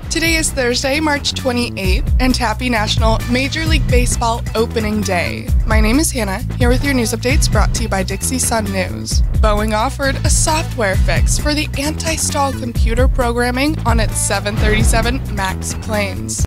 Today is Thursday, March 28th, and happy National Major League Baseball Opening Day. My name is Hannah, here with your news updates brought to you by Dixie Sun News. Boeing offered a software fix for the anti-stall computer programming on its 737 MAX planes.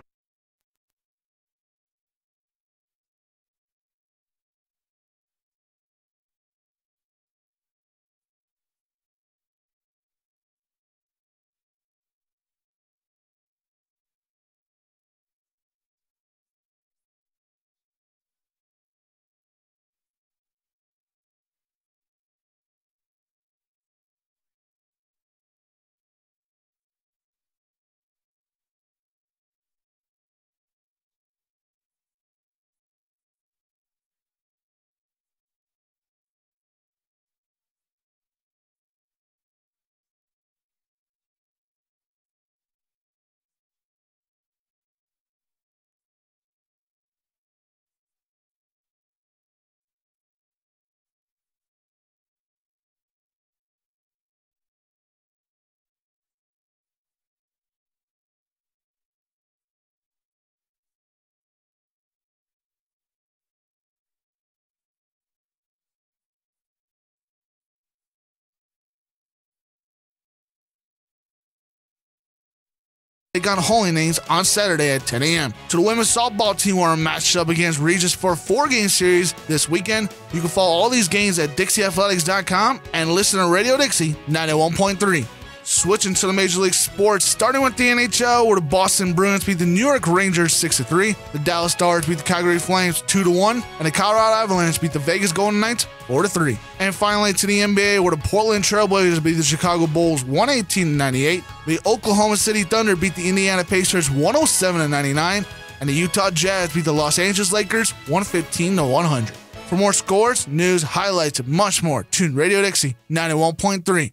Take on Holy Names on Saturday at 10 a.m. So the women's softball team are matched up against Regis for a 4-game series this weekend. You can follow all these games at DixieAthletics.com and listen to Radio Dixie 91.3. Switching to the Major League Sports, starting with the NHL, where the Boston Bruins beat the New York Rangers 6-3, the Dallas Stars beat the Calgary Flames 2-1, and the Colorado Avalanche beat the Vegas Golden Knights 4-3. And finally to the NBA, where the Portland Trailblazers beat the Chicago Bulls 118-98, the Oklahoma City Thunder beat the Indiana Pacers 107-99, and the Utah Jazz beat the Los Angeles Lakers 115-100. For more scores, news, highlights, and much more, tune Radio Dixie 91.3.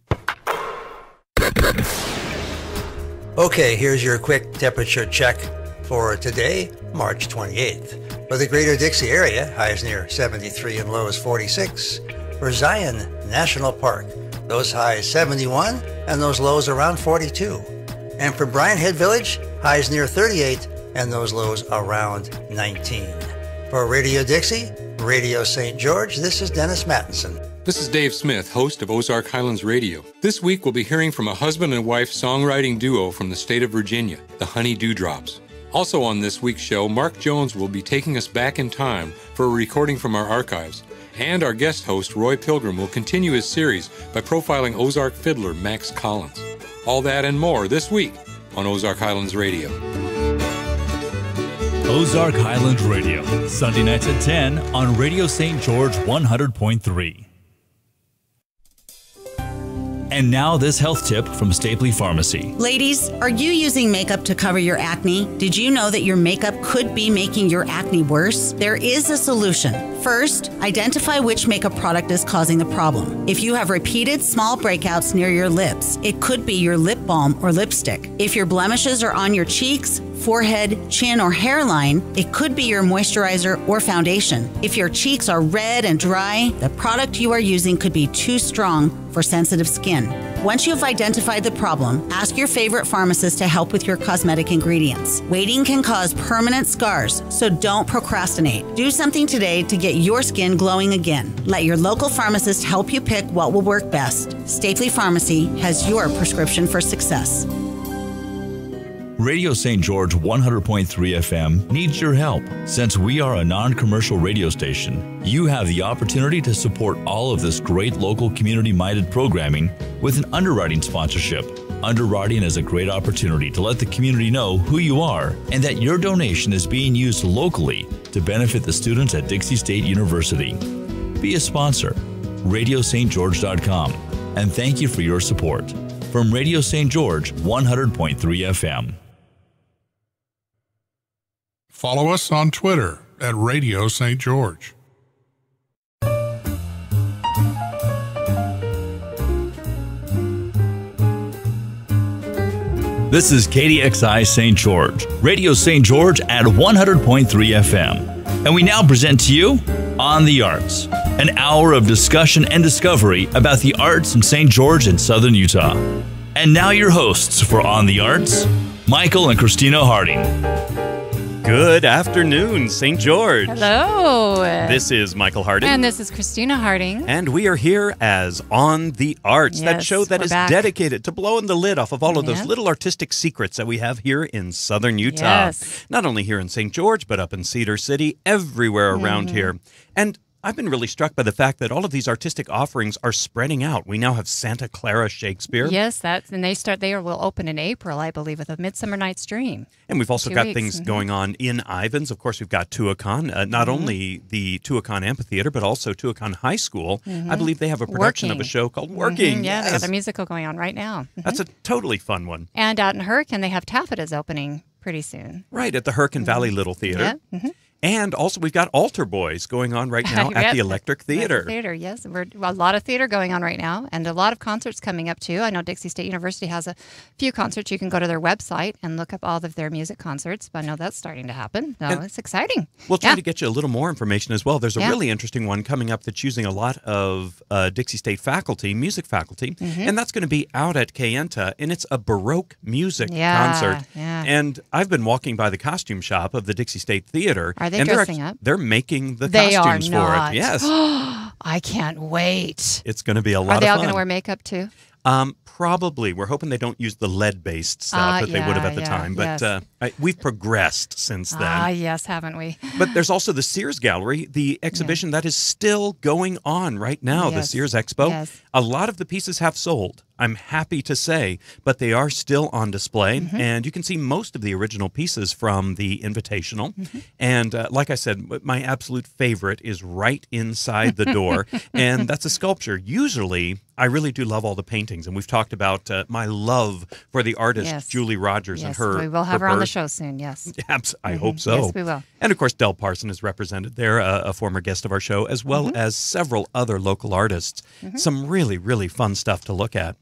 Okay, here's your quick temperature check for today, March 28th. For the greater Dixie area, highs near 73 and lows 46. For Zion National Park, those highs 71 and those lows around 42. And for Bryan Head Village, highs near 38 and those lows around 19. For Radio Dixie, Radio St. George, this is Dennis Mattinson. This is Dave Smith, host of Ozark Highlands Radio. This week we'll be hearing from a husband and wife songwriting duo from the state of Virginia, the Honey Dewdrops. Also on this week's show, Mark Jones will be taking us back in time for a recording from our archives. And our guest host, Roy Pilgrim, will continue his series by profiling Ozark fiddler Max Collins. All that and more this week on Ozark Highlands Radio. Ozark Highlands Radio, Sunday nights at 10 on Radio St. George 100.3. And now this health tip from Stapley Pharmacy. Ladies, are you using makeup to cover your acne? Did you know that your makeup could be making your acne worse? There is a solution. First, identify which makeup product is causing the problem. If you have repeated small breakouts near your lips, it could be your lip balm or lipstick. If your blemishes are on your cheeks, forehead, chin, or hairline, it could be your moisturizer or foundation. If your cheeks are red and dry, the product you are using could be too strong for sensitive skin. Once you've identified the problem, ask your favorite pharmacist to help with your cosmetic ingredients. Waiting can cause permanent scars, so don't procrastinate. Do something today to get your skin glowing again. Let your local pharmacist help you pick what will work best. Stapley Pharmacy has your prescription for success. Radio St. George 100.3 FM needs your help. Since we are a non-commercial radio station, you have the opportunity to support all of this great local community-minded programming with an underwriting sponsorship. Underwriting is a great opportunity to let the community know who you are and that your donation is being used locally to benefit the students at Dixie State University. Be a sponsor. RadioStGeorge.com. And thank you for your support. From Radio St. George 100.3 FM. Follow us on Twitter at Radio St. George. This is KDXI St. George, Radio St. George at 100.3 FM. And we now present to you On the Arts, an hour of discussion and discovery about the arts in St. George and Southern Utah. And now your hosts for On the Arts, Michael and Christina Harding. Good afternoon, St. George. Hello. This is Michael Harding. And this is Christina Harding. And we are here as On the Arts, that Yes, show that we're is back. dedicated to blowing the lid off of all of those Yeah. little artistic secrets that we have here in southern Utah. Yes. Not only here in St. George, but up in Cedar City, everywhere around here. And I've been really struck by the fact that all of these artistic offerings are spreading out. We now have Santa Clara Shakespeare. Yes, and they will open in April, I believe, with A Midsummer Night's Dream. And we've also 2 got weeks. things going on in Ivans. Of course, we've got Tuacahn, not only the Tuacahn Amphitheater, but also Tuacahn High School. I believe they have a production of a Working. show called Working. Yeah, they Yes. got a musical going on right now. That's a totally fun one. And out in Hurricane, they have Taffeta's opening pretty soon. Right, at the Hurricane Valley Little Theater. Yeah. And also, we've got Altar Boys going on right now at Yep. the Electric Theater. Theater, yes. A lot of theater going on right now, and a lot of concerts coming up, too. I know Dixie State University has a few concerts. You can go to their website and look up all of their music concerts, but I know that's starting to happen. So it's exciting. We'll try Yeah. to get you a little more information as well. There's a Yeah. really interesting one coming up that's using a lot of Dixie State faculty, music faculty, and that's going to be out at Kayenta, and it's a Baroque music concert. Yeah. And I've been walking by the costume shop of the Dixie State Theater. Are they and dressing up? They're making the They are costumes for not. it. Yes. I can't wait. It's going to be a lot Are they of all fun. going to wear makeup, too? Probably. We're hoping they don't use the lead-based stuff that they would have at the time. But yes. we've progressed since then. Yes, haven't we? But there's also the Sears Gallery, the exhibition that is still going on right now, the Yes. Sears Expo. Yes. A lot of the pieces have sold, I'm happy to say, but they are still on display. And you can see most of the original pieces from the Invitational. And like I said, my absolute favorite is right inside the door. And that's a sculpture. Usually, I really do love all the paintings. And we've talked about my love for the artist, Yes. Julie Rogers, and Yes, her. we will have her on the birth. show soon, yes. I hope so. Yes, we will. And of course, Del Parson is represented there, a former guest of our show, as well as several other local artists. Some really, really fun stuff to look at.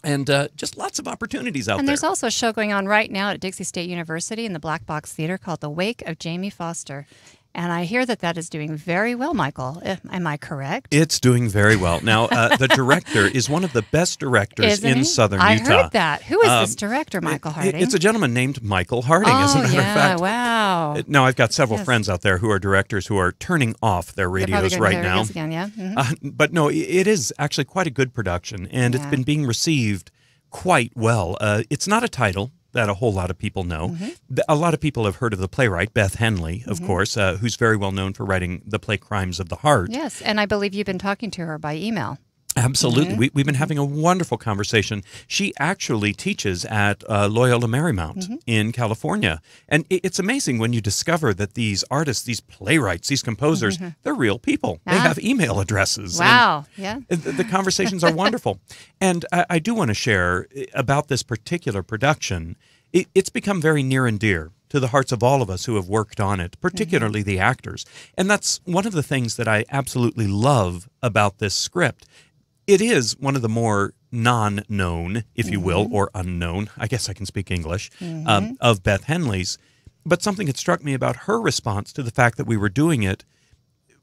And just lots of opportunities out And there. there's also a show going on right now at Dixie State University in the Black Box Theater called The Wake of Jamie Foster. And I hear that is doing very well, Michael. Am I correct? It's doing very well. Now, the director is one of the best directors Isn't in he? southern I Utah. heard that. Who is this director, Michael Harding? It's a gentleman named Michael Harding, as a matter of fact. Wow. Now, I've got several Yes. friends out there who are directors who are turning off their They're probably radios gonna right hear now. this again, yeah? Mhm. But no, it is actually quite a good production, and it's Yeah. been being received quite well. It's not a title that a whole lot of people know. A lot of people have heard of the playwright, Beth Henley, of course, who's very well known for writing the play Crimes of the Heart. Yes, and I believe you've been talking to her by email. Absolutely. We've been having a wonderful conversation. She actually teaches at Loyola Marymount in California. And it's amazing when you discover that these artists, these playwrights, these composers, they're real people. They have email addresses. Wow. Yeah. And the conversations are wonderful. And I do want to share about this particular production. It's become very near and dear to the hearts of all of us who have worked on it, particularly the actors. And that's one of the things that I absolutely love about this script. It is one of the more non-known, if you will, or unknown, I guess I can speak English, of Beth Henley's. But something that struck me about her response to the fact that we were doing it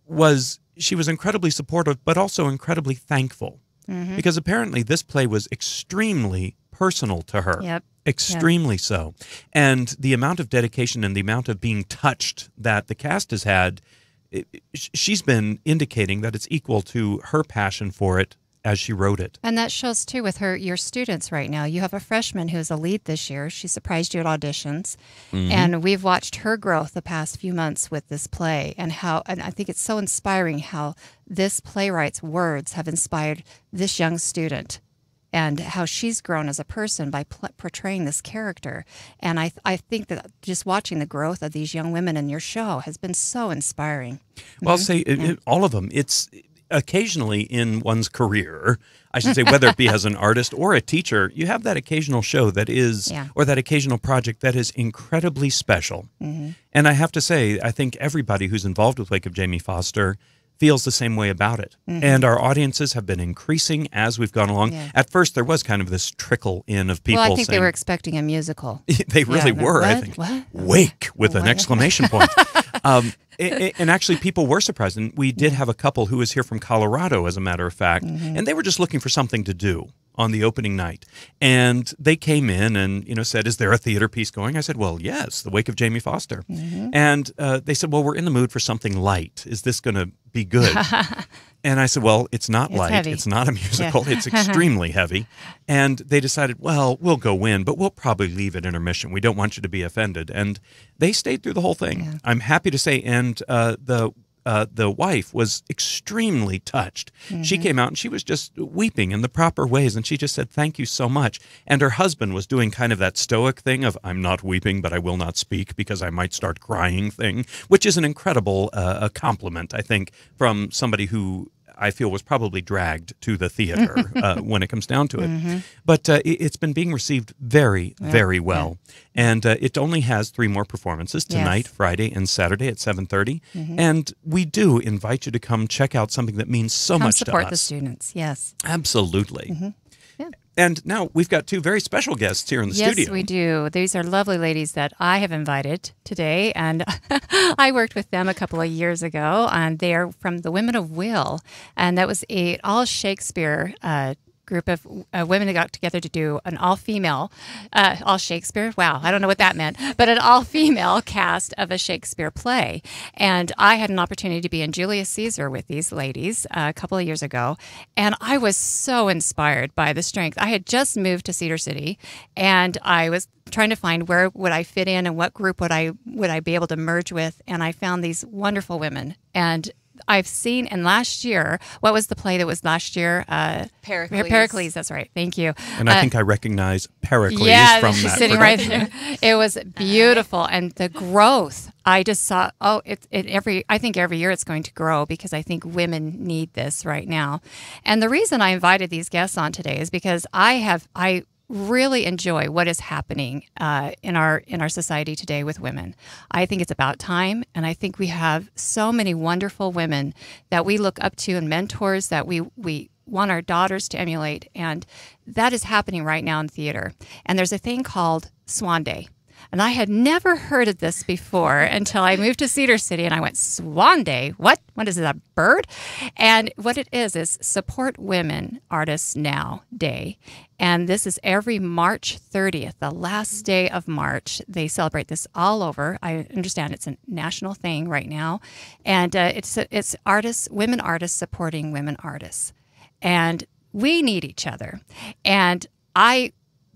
was she was incredibly supportive, but also incredibly thankful. Because apparently this play was extremely personal to her. Yep. Extremely so. And the amount of dedication and the amount of being touched that the cast has had, she's been indicating that it's equal to her passion for it as she wrote it. And that shows, too, with your students right now. You have a freshman who's a lead this year. She surprised you at auditions. And we've watched her growth the past few months with this play and I think it's so inspiring how this playwright's words have inspired this young student and how she's grown as a person by portraying this character. And I think that just watching the growth of these young women in your show has been so inspiring. Well, I'll say all of them. It's occasionally in one's career, I should say, whether it be as an artist or a teacher, you have that occasional show that is, or that occasional project that is incredibly special. And I have to say, I think everybody who's involved with Wake of Jamie Foster feels the same way about it. And our audiences have been increasing as we've gone along. At first, there was kind of this trickle in of people Well, I think saying, they were expecting a musical. They really were, I think. What? Wake with an exclamation point. And actually, people were surprised. And we did have a couple who was here from Colorado, as a matter of fact, and they were just looking for something to do. on the opening night. And they came in and, said, is there a theater piece going? I said, well, yes, The Wake of Jamie Foster. And they said, well, we're in the mood for something light. Is this going to be good? And I said, well, it's not light. Heavy. It's not a musical. It's extremely heavy. And they decided, well, we'll go in, but we'll probably leave at intermission. We don't want you to be offended. And they stayed through the whole thing. Yeah. I'm happy to say, and the wife was extremely touched. She came out and she was just weeping in the proper ways, and she just said, thank you so much. And her husband was doing kind of that stoic thing of, I'm not weeping, but I will not speak because I might start crying thing, which is an incredible compliment, I think, from somebody who I feel was probably dragged to the theater when it comes down to it. But it's been being received very, very well. And it only has 3 more performances tonight, Friday, and Saturday at 7:30. And we do invite you to come check out something that means so much to us. Support the students, yes. Absolutely. And now we've got 2 very special guests here in the studio. Yes, we do. These are lovely ladies that I have invited today, and I worked with them a couple of years ago, and they are from the Women of Will, and that was a all Shakespeare group of women that got together to do an all-female, all Shakespeare, wow, I don't know what that meant, but an all-female cast of a Shakespeare play. And I had an opportunity to be in Julius Caesar with these ladies a couple of years ago, and I was so inspired by the strength. I had just moved to Cedar City, and I was trying to find where would I fit in and what group would I be able to merge with, and I found these wonderful women. And I've seen, and last year, what was the play that was last year? Pericles. Pericles, that's right. Thank you. And I think I recognize Pericles from she's that sitting production. right there. It was beautiful, and the growth. I just saw. I think every year it's going to grow because I think women need this right now. And the reason I invited these guests on today is because I really enjoy what is happening in our society today with women. I think it's about time, and I think we have so many wonderful women that we look up to and mentors that we want our daughters to emulate, and that is happening right now in theater. And there's a thing called SWAN Day. And I had never heard of this before until I moved to Cedar City, and I went, SWAN Day? What? What is it, a bird? And what it is Support Women Artists Now Day. And this is every March 30th, the last day of March. They celebrate this all over. I understand it's a national thing right now. And it's artists, women artists supporting women artists. And we need each other. And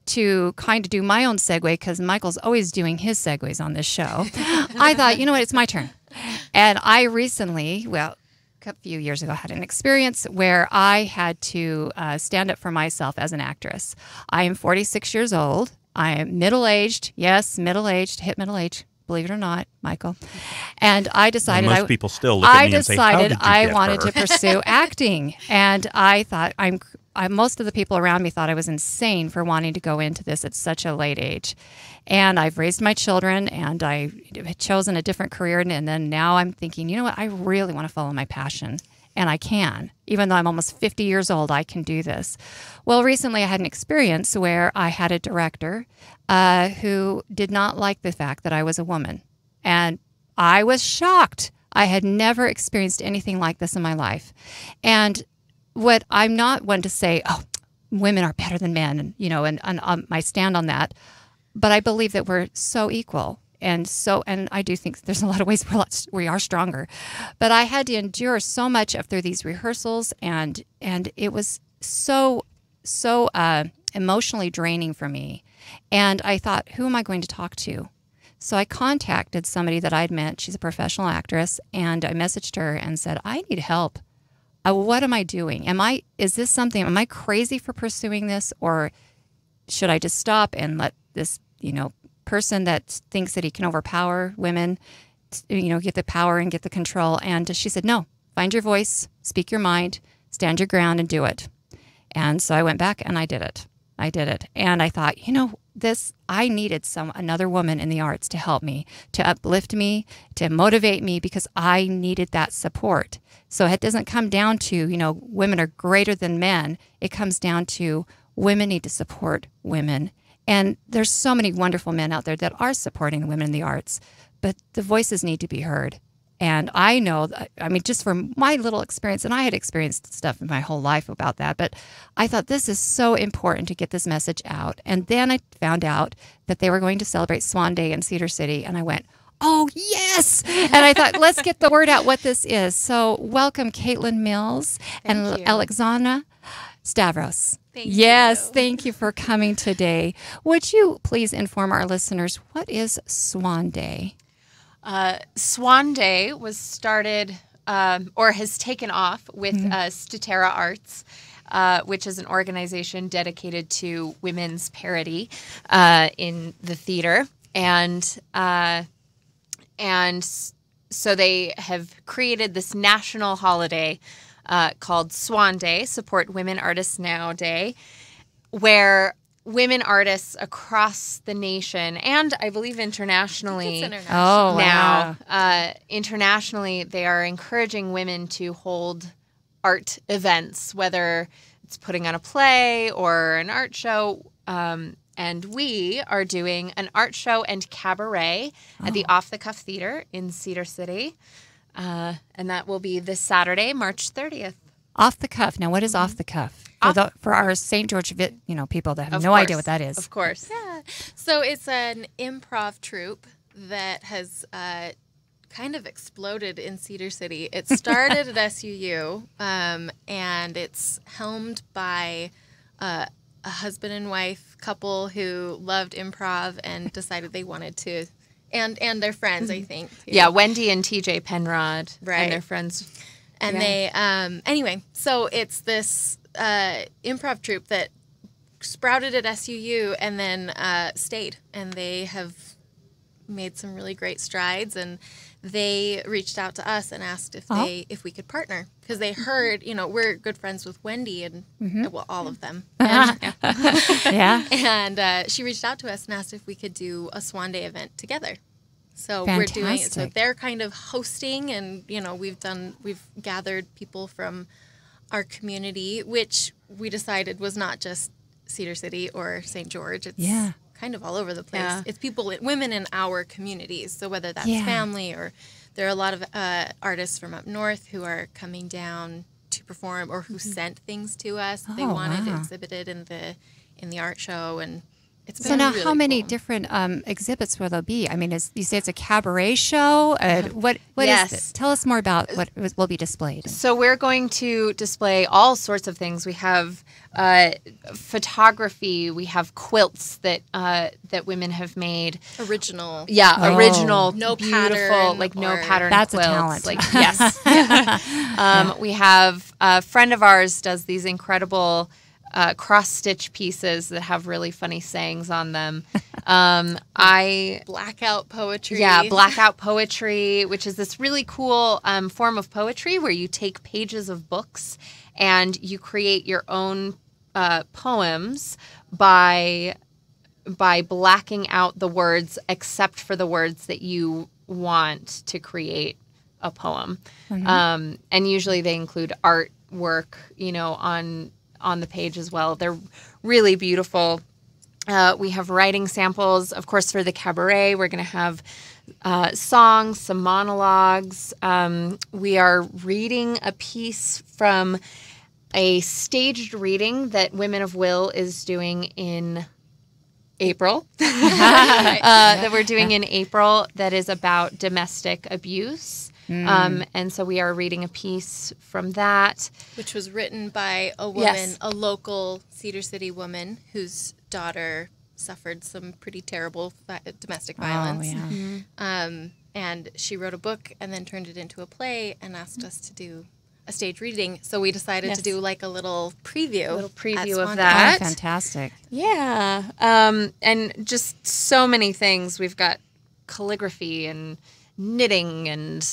to kind of do my own segue, because Michael's always doing his segues on this show, I thought, you know what, it's my turn. And I recently, a few years ago, had an experience where I had to stand up for myself as an actress. I am 46 years old. I am middle-aged. Yes, middle-aged, hit middle-age. Believe it or not, Michael. And I decided most people still look at me and say, how did you I get wanted her? to pursue acting. And I thought most of the people around me thought I was insane for wanting to go into this at such a late age. And I've raised my children, and I had chosen a different career. And then now I'm thinking, you know what? I really want to follow my passion. And I can. Even though I'm almost 50 years old, I can do this. Well, recently I had an experience where I had a director who did not like the fact that I was a woman. And I was shocked. I had never experienced anything like this in my life. And what I'm not one to say, oh, women are better than men, and I stand on that. But I believe that we're so equal. And I do think there's a lot of ways we are stronger. But I had to endure so much through these rehearsals, and it was so emotionally draining for me. And I thought, who am I going to talk to? So I contacted somebody that I'd met. She's a professional actress, and I messaged her and said, I need help. What am I doing? Am I crazy for pursuing this, or should I just stop and let this, person that thinks that he can overpower women, get the power and get the control? And she said, no, find your voice, speak your mind, stand your ground, and do it. And so I went back and I did it. And I thought, I needed another woman in the arts to help me, to uplift me, to motivate me, because I needed that support. So it doesn't come down to, women are greater than men. It comes down to women need to support women. And there's so many wonderful men out there that are supporting the women in the arts, but the voices need to be heard. And I know, I mean, just from my little experience, and I had experienced stuff in my whole life about that, but I thought this is so important to get this message out. And then I found out that they were going to celebrate Swan Day in Cedar City, and I went, oh, yes. And I thought, let's get the word out what this is. So welcome, Kaitlin Mills and Alexana Stavros. Thank you for coming today. Would you please inform our listeners, what is Swan Day? Swan Day was started or has taken off with Statera Arts, which is an organization dedicated to women's parity in the theater. And so they have created this national holiday called Swan Day, Support Women Artists Now Day, where women artists across the nation, and I believe internationally, internationally, they are encouraging women to hold art events, whether it's putting on a play or an art show. And we are doing an art show and cabaret at the Off the Cuff Theater in Cedar City. And that will be this Saturday, March 30th. Off the Cuff. Now, what is Off the Cuff? For our St. George, people that have no idea what that is. Of course. Yeah. So it's an improv troupe that has kind of exploded in Cedar City. It started at SUU, and it's helmed by a husband and wife couple who loved improv and decided they wanted to, and their friends, I think. Too. Yeah, Wendy and TJ Penrod, right, and their friends. And they, anyway, so it's this improv troupe that sprouted at SUU and then stayed, and they have made some really great strides, and they reached out to us and asked if we could partner, because they heard, we're good friends with Wendy and well, all of them. And, and she reached out to us and asked if we could do a Swan Day event together. So we're doing it. So they're kind of hosting, and we've gathered people from our community, which we decided was not just Cedar City or St. George. It's kind of all over the place. Yeah. It's women in our communities. So whether that's family, or there are a lot of artists from up north who are coming down to perform, or who sent things to us. They wanted exhibited in the art show, and it's been really how many cool. different exhibits will there be? I mean, you say it's a cabaret show. What is this? Tell us more about what will be displayed. So we're going to display all sorts of things. We have photography. We have quilts that women have made. Original. Yeah, original, no beautiful, pattern, no pattern that's quilts. A talent. Like, yes. We have a friend of ours does these incredible cross-stitch pieces that have really funny sayings on them. Blackout poetry. Yeah, blackout poetry, which is this really cool form of poetry where you take pages of books and you create your own poems by blacking out the words except for the words that you want to create a poem. And usually they include artwork, on the page as well. They're really beautiful. We have writing samples, of course, for the cabaret. We're going to have songs, some monologues. We are reading a piece from a staged reading that Women of Will is doing in April. That we're doing in April, that is about domestic abuse. And so we are reading a piece from that. Which was written by a woman, a local Cedar City woman whose daughter suffered some pretty terrible domestic violence. And she wrote a book and then turned it into a play and asked us to do a stage reading. So we decided to do like a little preview. Of that. Oh, fantastic. Yeah. And just so many things. We've got calligraphy and knitting and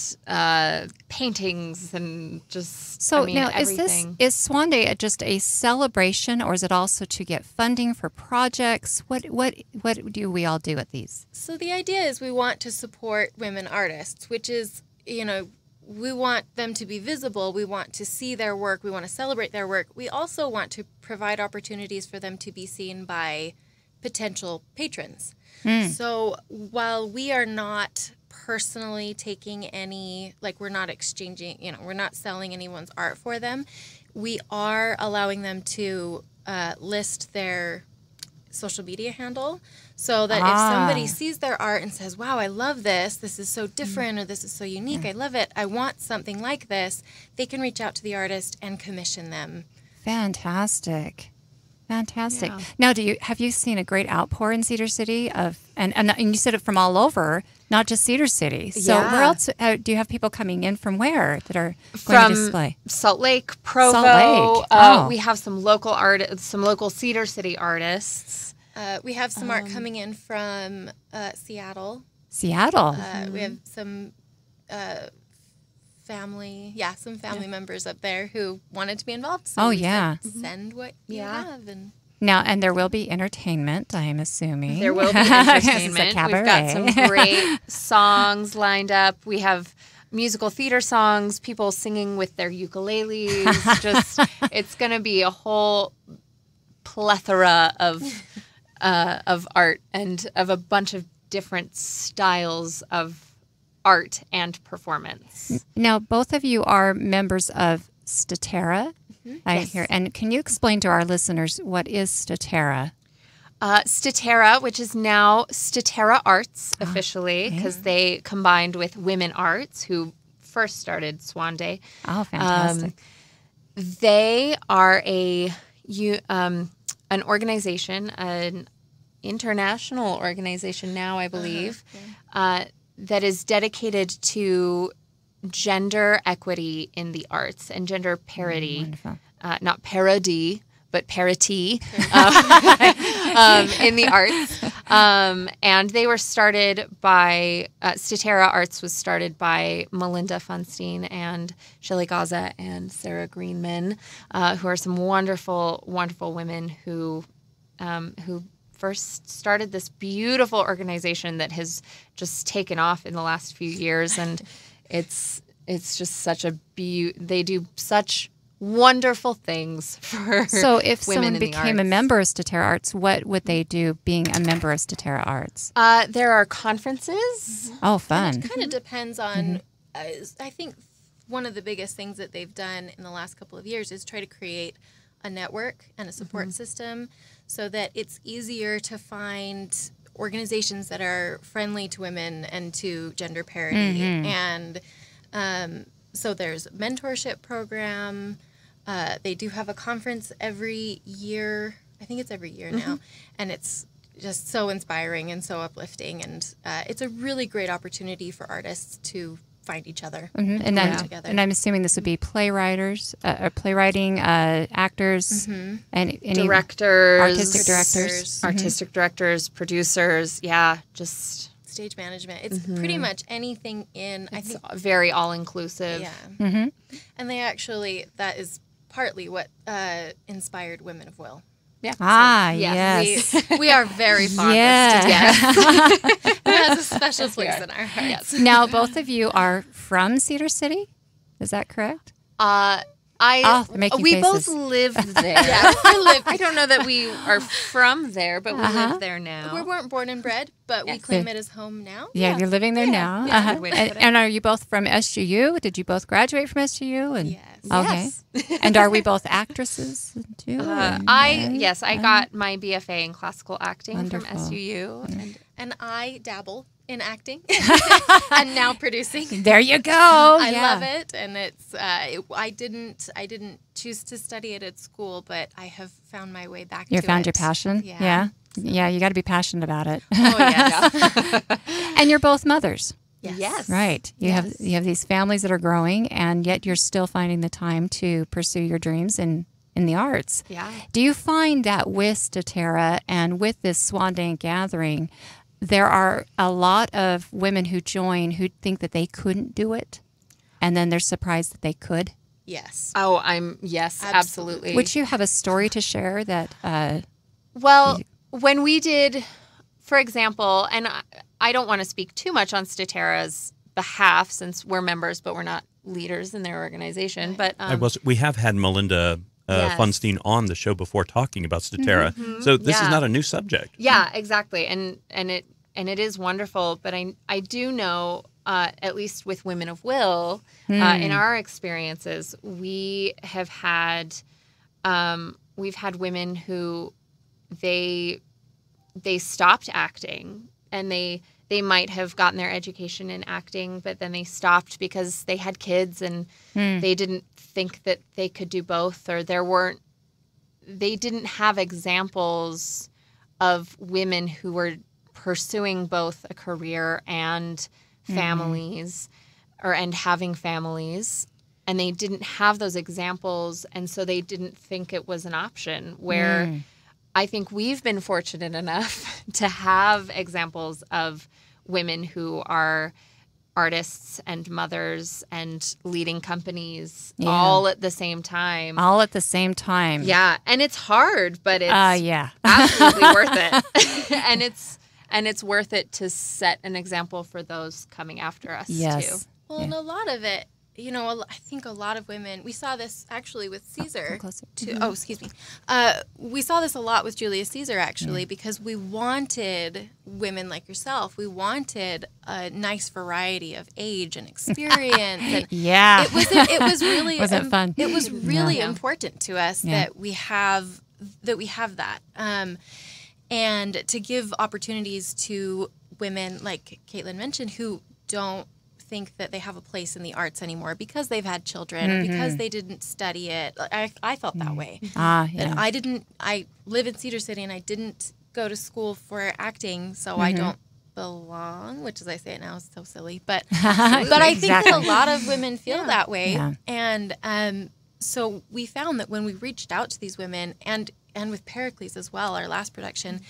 paintings and just now everything. is Swan Day just a celebration, or is it also to get funding for projects? What do we all do at these? So the idea is we want to support women artists, which is, we want them to be visible. We want to see their work. We want to celebrate their work. We also want to provide opportunities for them to be seen by potential patrons. So while we are not personally taking any, like we're not exchanging, we're not selling anyone's art for them. We are allowing them to list their social media handle so that if somebody sees their art and says, wow, I love this, this is so different, or this is so unique, I love it, I want something like this, they can reach out to the artist and commission them. Fantastic. Yeah. Now, have you seen a great outpour in Cedar City and you said it from all over, not just Cedar City. So where else do you have people coming in from where that are going to display? Salt Lake, Provo. We have some local Cedar City artists. We have some art coming in from Seattle. We have some family members up there who wanted to be involved. So send what you have. And there will be entertainment, I'm assuming. There will be entertainment. We've got some great songs lined up. We have musical theater songs, people singing with their ukuleles. It's going to be a whole plethora of art and of a bunch of different styles of art and performance. Now, both of you are members of Statera. I hear. And can you explain to our listeners what is Statera? Statera, which is now Statera Arts officially, because they combined with Women Arts, who first started Swan Day. Oh, fantastic. They are an organization, an international organization now, I believe, that is dedicated to gender equity in the arts and gender parity, not parody, but parity in the arts. And they were started by, Statera Arts was started by Melinda Funstein and Shelley Gaza and Sarah Greenman, who are some wonderful, wonderful women who first started this beautiful organization that has just taken off in the last few years, and it's just such a they do such wonderful things for So if women someone in the became a arts. member of Statera Arts, what would they do being a member of Statera Arts? There are conferences. Oh, fun. It kind of depends on, I think one of the biggest things that they've done in the last couple of years is try to create a network and a support system so that it's easier to find organizations that are friendly to women and to gender parity. And so there's a mentorship program. They do have a conference every year. I think it's every year now. And it's just so inspiring and so uplifting. And it's a really great opportunity for artists to find each other and work together. And I'm assuming this would be playwriting, actors, and any directors, artistic directors, producers. Just stage management. It's pretty much anything in. I think very all inclusive. Yeah, and they actually that is partly what inspired Women of Will. Yeah. Yes. We are very fond of Yes. It has a special place in our hearts. Now, both of you are from Cedar City. Is that correct? We both live there. I don't know that we are from there, but we live there now. We weren't born and bred, but we claim it as home now. Yeah, you're living there now. And are you both from SGU? Did you both graduate from SGU? And, yes. Okay. Yes. And are we both actresses too? I got my BFA in classical acting from SUU. And I dabble in acting and now producing. There you go. I love it, and it's I didn't choose to study it at school, but I have found my way back to it. You found your passion? Yeah, you got to be passionate about it. Oh, yes. And you're both mothers. Yes. Right. You have these families that are growing, and yet you're still finding the time to pursue your dreams in the arts. Yeah. Do you find that with Statera and with this Swan Day gathering, there are a lot of women who join who think that they couldn't do it, and then they're surprised that they could? Yes. Oh, absolutely. Would you have a story to share that? When we did, for example, and I don't want to speak too much on Statera's behalf since we're members, but we're not leaders in their organization. But we have had Melinda Funstein on the show before talking about Statera, so this is not a new subject. Yeah, exactly, and and it is wonderful. But I do know, at least with Women of Will, in our experiences, we've had women who they stopped acting, and they might have gotten their education in acting, but then they stopped because they had kids and they didn't think that they could do both, or they didn't have examples of women who were pursuing both a career and families and having families, and they didn't have those examples, and so they didn't think it was an option. Where I think we've been fortunate enough to have examples of women who are artists and mothers and leading companies all at the same time. All at the same time. Yeah, and it's hard, but it's absolutely worth it. and it's worth it to set an example for those coming after us too. Well, and a lot of it, I think a lot of women, we saw this actually with Caesar. We saw this a lot with Julius Caesar, actually, because we wanted women like yourself. We wanted a nice variety of age and experience. And it was really wasn't fun. It was really important to us that we have that. And to give opportunities to women, like Kaitlin mentioned, who don't think that they have a place in the arts anymore because they've had children or because they didn't study it. I felt that way. I live in Cedar City and I didn't go to school for acting, so I don't belong, which as I say it now is so silly. But I think that a lot of women feel that way. Yeah. And so we found that when we reached out to these women and with Pericles as well, our last production,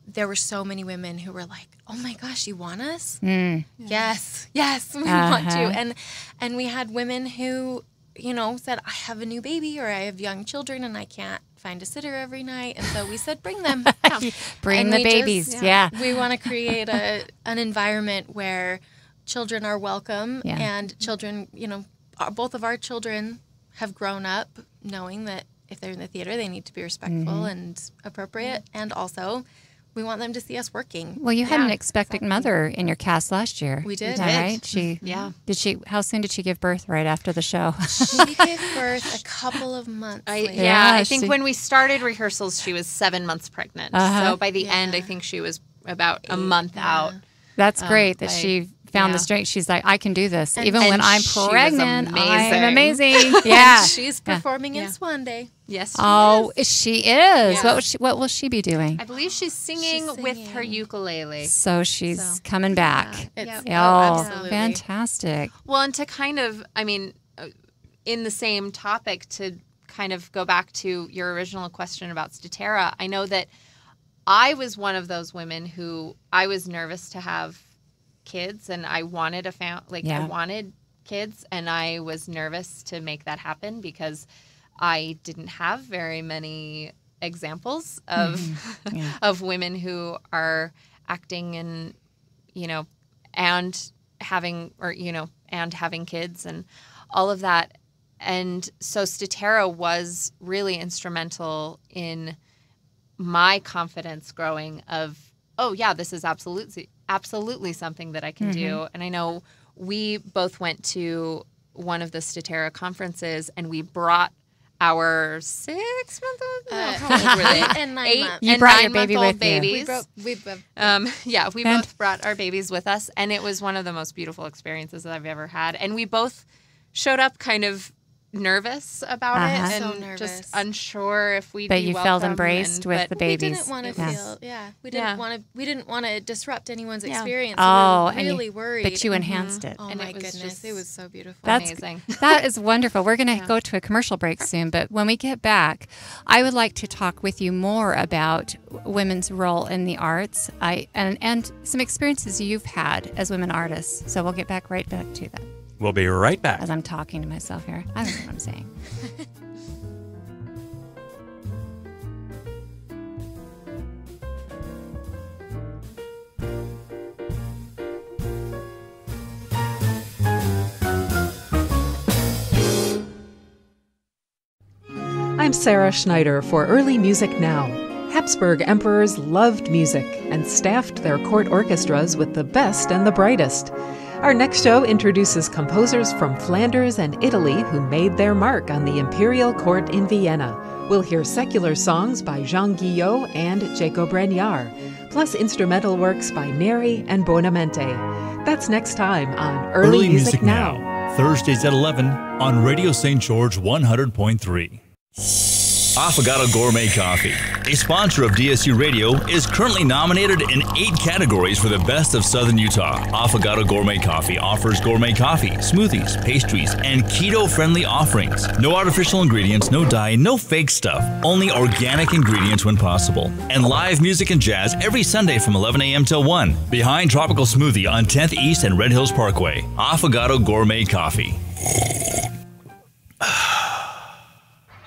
there were so many women who were like, "Oh my gosh, you want us? Yes, we want you." And we had women who, said, "I have a new baby or I have young children and I can't find a sitter every night." And so we said, "Bring them, bring the babies." We want to create an environment where children are welcome and children, both of our children have grown up knowing that if they're in the theater, they need to be respectful and appropriate, and also we want them to see us working. Well, you had an expectant mother in your cast last year. We did. Is that right? Did she? How soon did she give birth? Right after the show? She gave birth a couple of months later. I think when we started rehearsals, she was 7 months pregnant. So by the end, I think she was about a month out. That's great that she found the strength. She's like, I can do this. Even when I'm pregnant, I'm amazing. And she's performing in Swan Day. Yes, she is. Yeah. What will she be doing? I believe she's singing with her ukulele. So she's coming back. Absolutely. Fantastic. Well, and to kind of, in the same topic, to kind of go back to your original question about Statera, I know that I was one of those women who I was nervous to have kids, and I wanted I wanted kids, and I was nervous to make that happen because I didn't have very many examples of of women who are acting and and having kids and all of that. And so Statera was really instrumental in my confidence growing of, this is absolutely something that I can do. And I know we both went to one of the Statera conferences, and we brought our 6-month-old, and 9 months. You brought your baby with babies. We both both brought our babies with us, and it was one of the most beautiful experiences that I've ever had. And we both showed up kind of nervous about it and just unsure if we'd but be you welcome. Felt embraced with the babies. We didn't want to feel, we didn't want to disrupt anyone's experience. Oh, we were really worried. But you enhanced it. Oh, and my goodness, it was so beautiful. That's amazing. That is wonderful. We're going to go to a commercial break soon, but when we get back, I would like to talk with you more about women's role in the arts and some experiences you've had as women artists. So we'll get right back to that. We'll be right back. As I'm talking to myself here. I don't know what I'm saying. I'm Sarah Schneider for Early Music Now. Habsburg emperors loved music and staffed their court orchestras with the best and the brightest. Our next show introduces composers from Flanders and Italy who made their mark on the imperial court in Vienna. We'll hear secular songs by Jean Guillot and Jacob Regnard, plus instrumental works by Neri and Bonamente. That's next time on Early Music Now. Thursdays at 11 on Radio St. George 100.3. Affogato Gourmet Coffee, a sponsor of DSU Radio, is currently nominated in 8 categories for the best of Southern Utah. Affogato Gourmet Coffee offers gourmet coffee, smoothies, pastries, and keto-friendly offerings. No artificial ingredients, no dye, no fake stuff. Only organic ingredients when possible. And live music and jazz every Sunday from 11 a.m. till 1. Behind Tropical Smoothie on 10th East and Red Hills Parkway. Affogato Gourmet Coffee.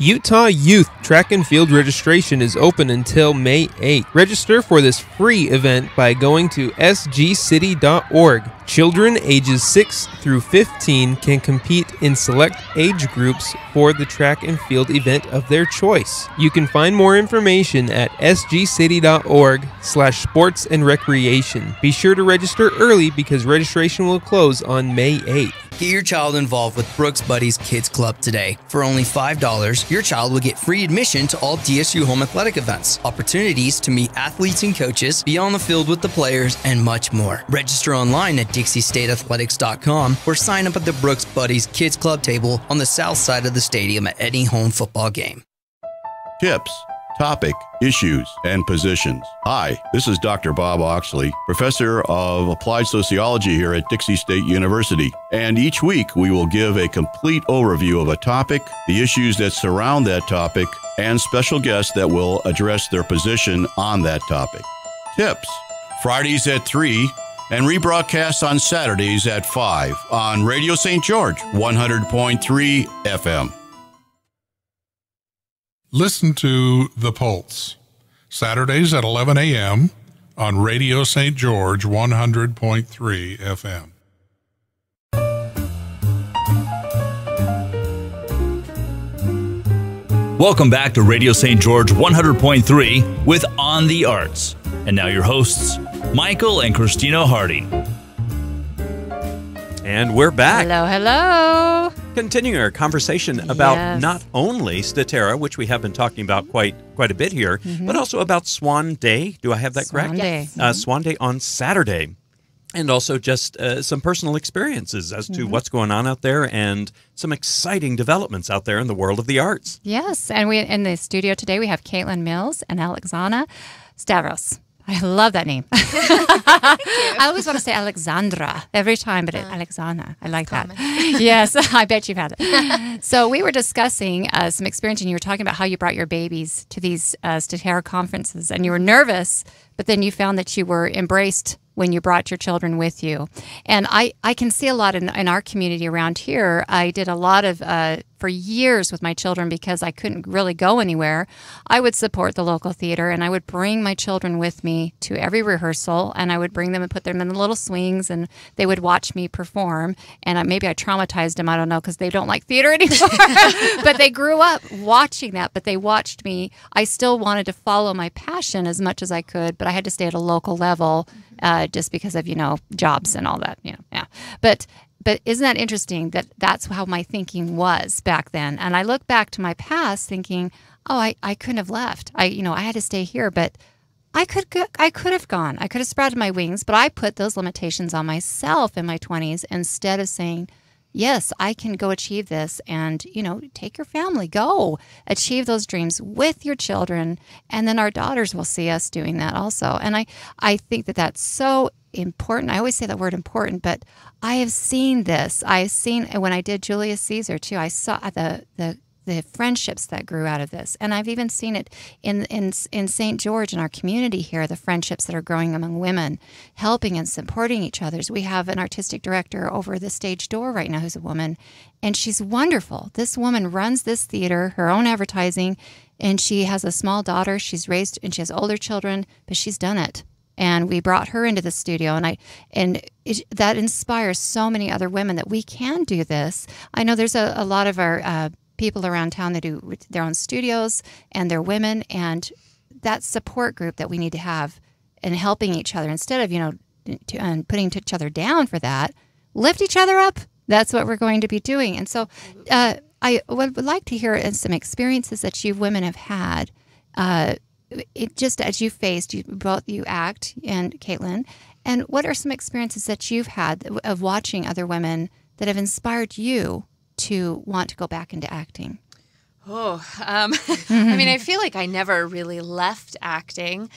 Utah Youth Track and Field registration is open until May 8th. Register for this free event by going to sgcity.org. Children ages 6 through 15 can compete in select age groups for the track and field event of their choice. You can find more information at sgcity.org/sports and recreation. Be sure to register early because registration will close on May 8th. Get your child involved with Brooks Buddies Kids Club today. For only $5, your child will get free admission to all DSU home athletic events, opportunities to meet athletes and coaches, be on the field with the players, and much more. Register online at DixieStateAthletics.com or sign up at the Brooks Buddies Kids Club table on the south side of the stadium at any home football game. Tips, topic, issues, and positions. Hi, this is Dr. Bob Oxley, professor of applied sociology here at Dixie State University. And each week we will give a complete overview of a topic, the issues that surround that topic, and special guests that will address their position on that topic. Tips, Fridays at 3 and rebroadcasts on Saturdays at 5 on Radio St. George 100.3 FM. Listen to The Pulse, Saturdays at 11 a.m. on Radio St. George 100.3 FM. Welcome back to Radio St. George 100.3 with On the Arts. And now your hosts, Michael and Christina Hardy. And we're back. Hello, hello. Continuing our conversation about not only Statera, which we have been talking about quite a bit here, but also about Swan Day. Do I have that correct? Swan Day. Swan Day on Saturday. And also just some personal experiences as to what's going on out there and some exciting developments out there in the world of the arts. Yes, and we in the studio today we have Kaitlin Mills and Alexana Stavros. I love that name. I always want to say Alexandra every time, but Alexana. I like that. Yes, I bet you've had it. So we were discussing some experience, and you were talking about how you brought your babies to these Statera conferences, and you were nervous, but then you found that you were embraced when you brought your children with you. And I can see a lot in our community around here. I did a lot of, for years with my children because I couldn't really go anywhere. I would support the local theater and I would bring my children with me to every rehearsal, and I would bring them and put them in the little swings and they would watch me perform. And maybe I traumatized them, I don't know, because they don't like theater anymore. But they grew up watching that, but they watched me. I still wanted to follow my passion as much as I could, but I had to stay at a local level just because of, jobs and all that, yeah. But isn't that interesting that that's how my thinking was back then? And I look back to my past thinking, oh, I couldn't have left. I had to stay here, but I could have gone. I could have sprouted my wings, but I put those limitations on myself in my 20s instead of saying, yes, I can go achieve this, and, take your family, go achieve those dreams with your children, and then our daughters will see us doing that also. And I think that that's so important. I always say that word important, but I have seen this. I've seen, when I did Julius Caesar too, I saw the friendships that grew out of this. And I've even seen it in St. George, in our community here, the friendships that are growing among women, helping and supporting each other. We have an artistic director over the stage door right now who's a woman, and she's wonderful. This woman runs this theater, her own advertising, and she has a small daughter. She's raised, and she has older children, but she's done it. And we brought her into the studio, and that inspires so many other women that we can do this. I know there's a lot of our people around town that do their own studios, and they're women, and that support group that we need to have and helping each other instead of, and putting each other down for that, lift each other up. That's what we're going to be doing. And so I would like to hear some experiences that you women have had, just as you faced, both you act and Kaitlin, and what are some experiences that you've had of watching other women that have inspired you to want to go back into acting? I mean, I feel like I never really left acting,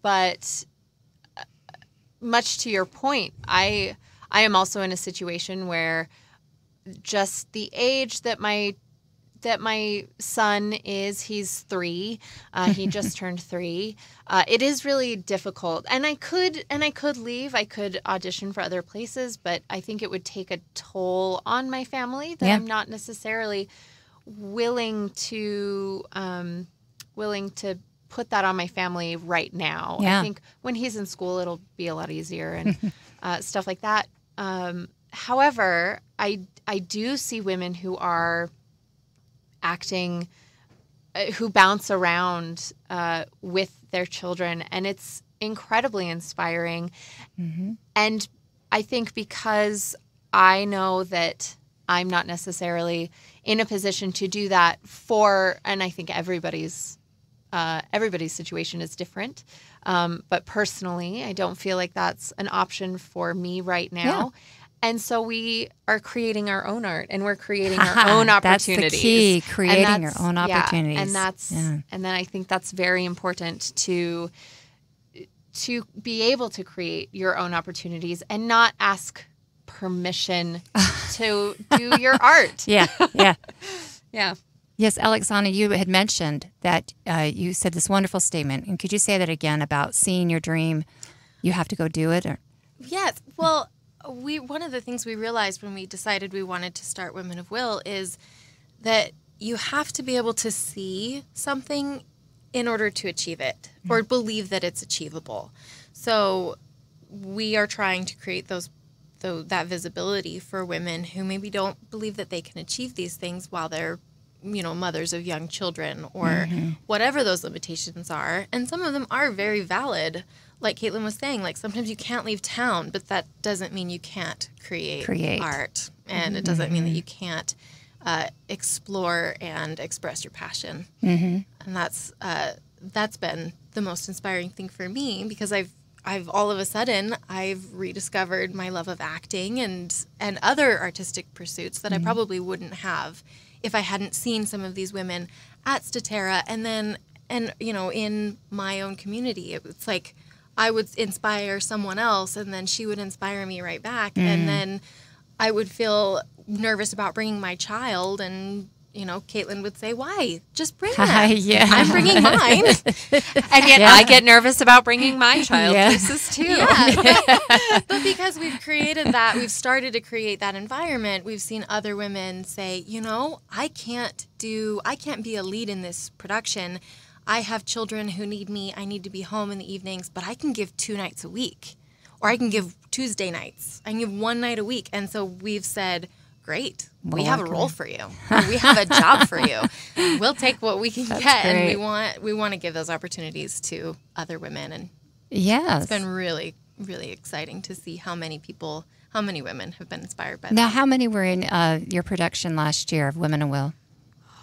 but much to your point, I am also in a situation where just the age that my son is, he's 3. He just turned 3. It is really difficult, and I could leave. I could audition for other places, but I think it would take a toll on my family that I'm not necessarily willing to put that on my family right now. I think when he's in school, it'll be a lot easier and stuff like that. However, I do see women who are acting, who bounce around with their children, and it's incredibly inspiring. And I think because I know that I'm not necessarily in a position to do that and I think everybody's situation is different. But personally, I don't feel like that's an option for me right now. And so we are creating our own art, and we're creating our own opportunities. That's the key, creating your own opportunities. And then I think that's very important to be able to create your own opportunities and not ask permission to do your art. Yeah. Yes, Alexana, you had mentioned that you said this wonderful statement, and could you say that again about seeing your dream? You have to go do it. Yes. Well, one of the things we realized when we decided we wanted to start Women of Will is that you have to be able to see something in order to achieve it or believe that it's achievable. So we are trying to create that visibility for women who maybe don't believe that they can achieve these things while they're mothers of young children or whatever those limitations are. And some of them are very valid. Like Kaitlin was saying, like sometimes you can't leave town, but that doesn't mean you can't create art. And it doesn't mean that you can't explore and express your passion. And that's been the most inspiring thing for me, because I've all of a sudden I've rediscovered my love of acting and other artistic pursuits that I probably wouldn't have if I hadn't seen some of these women at Statera and in my own community. It's like I would inspire someone else, and then she would inspire me right back. And then I would feel nervous about bringing my child, and Kaitlin would say, "Why? Just bring them." I'm bringing mine. And yet I get nervous about bringing my child places too. But because we've created that, we've started to create that environment, we've seen other women say, I can't be a lead in this production. I have children who need me. I need to be home in the evenings, but I can give 2 nights a week, or I can give Tuesday nights. I can give 1 night a week. And so we've said, great, we have a role for you. We have a job for you. We'll take what we can get, and we want to give those opportunities to other women. And it's been really, really exciting to see how many women have been inspired by that. Now, how many were in your production last year of Women of Will?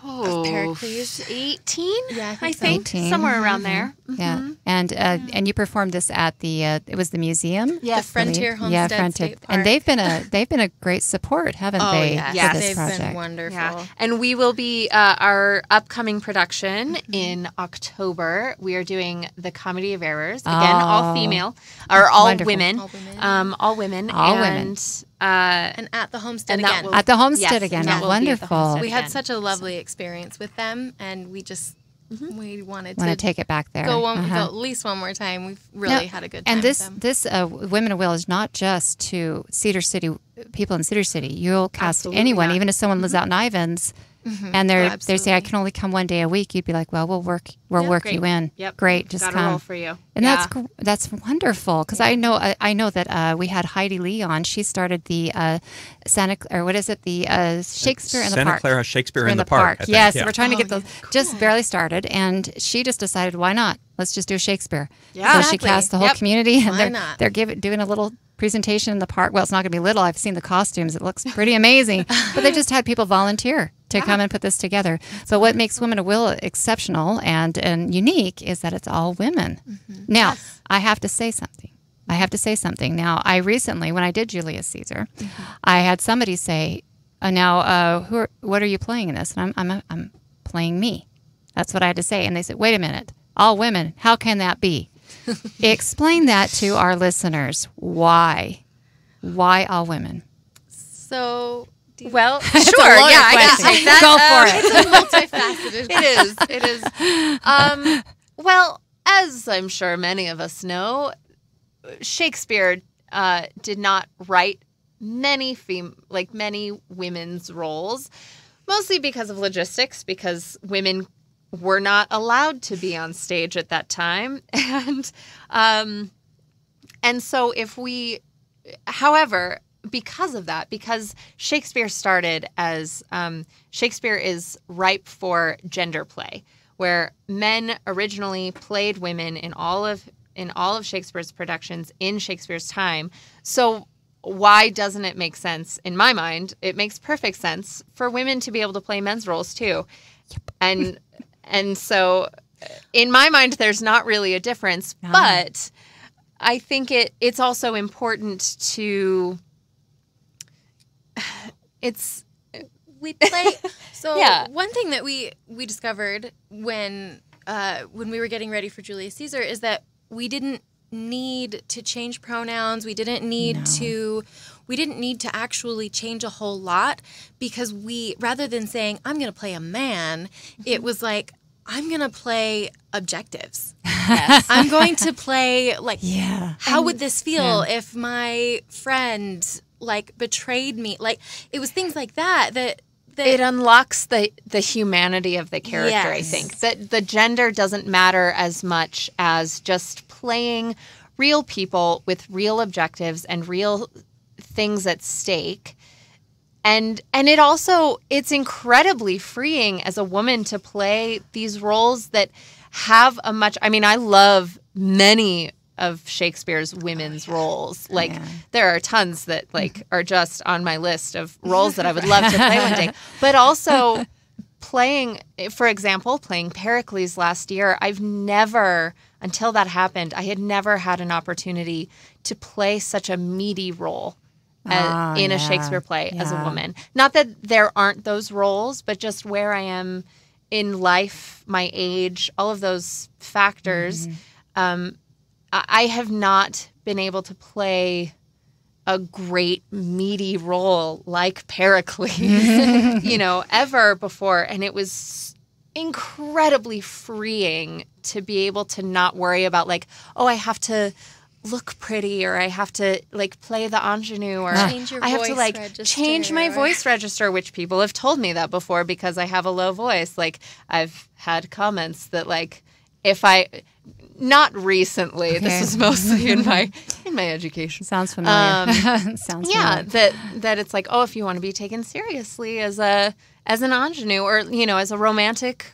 Of Pericles, 18. Yeah, I think somewhere around there. Yeah, and you performed this at the the museum. Yes, the Frontier Homestead State Park. And they've been a great support, haven't they? Yes, for this they've project. been wonderful. Yeah. And we will be our upcoming production in October. We are doing the Comedy of Errors again, all female or all women, all women. And at the homestead again. At the homestead again. Wonderful. We had such a lovely experience with them, and we just we wanted to take it back there. Go at least one more time. We've really had a good time. And this Women of Will is not just to Cedar City people in Cedar City. You'll cast anyone, even if someone lives out in Ivans. and they say I can only come one day a week, you'd be like, well, we'll work you in. Yep. Great, just Got come. a role for you. And that's wonderful, because I know that we had Heidi Lee on. She started the Shakespeare in the Park. Santa Clara Shakespeare in the Park. Yes, we're trying to get those just barely started, and she just decided, why not? Let's just do Shakespeare. Yeah, so she cast the whole community, and Why not? they're doing a little presentation in the park. Well, it's not going to be little. I've seen the costumes. It looks pretty amazing. But they just had people volunteer to come and put this together. But what makes Women of Will exceptional and unique is that it's all women. Now, I have to say something. Now, I recently, when I did Julius Caesar, I had somebody say, what are you playing in this? And I'm playing me. That's what I had to say. And they said, wait a minute, all women, how can that be? Explain that to our listeners. Why all women? So, well, sure, yeah, I can take that. Go for it. It's a multifaceted. It is. Well, as I'm sure many of us know, Shakespeare did not write many women's roles, mostly because of logistics, because women were not allowed to be on stage at that time. And so however, because of that, because Shakespeare started as, Shakespeare is ripe for gender play, where men originally played women in all of Shakespeare's productions in Shakespeare's time. So why doesn't it make sense? In my mind, it makes perfect sense for women to be able to play men's roles too. Yep. And so in my mind, there's not really a difference, but I think it's also important to we play. So one thing that we discovered when we were getting ready for Julius Caesar is that we didn't need to change pronouns. We didn't need to actually change a whole lot, because rather than saying I'm going to play a man, it was like, I'm going to play objectives. Yes. I'm going to play how would this feel if my friend betrayed me? It was things like that it unlocks the humanity of the character. Yes. I think that the gender doesn't matter as much as just playing real people with real objectives and real things at stake. And it's incredibly freeing as a woman to play these roles that have I love many of Shakespeare's women's roles. There are tons that are just on my list of roles that I would love to play one day. But also for example, playing Pericles last year, until that happened, I had never had an opportunity to play such a meaty role in a Shakespeare play as a woman. Not that there aren't those roles, but just where I am in life, my age, all of those factors. I have not been able to play a great meaty role like Pericles, ever before. And it was incredibly freeing to be able to not worry about I have to look pretty, or I have to play the ingenue, or I have to change my voice register, which people have told me that before because I have a low voice. I've had comments that if I not recently, this was mostly in my education. Sounds familiar. Familiar. That it's if you want to be taken seriously as an ingenue, or as a romantic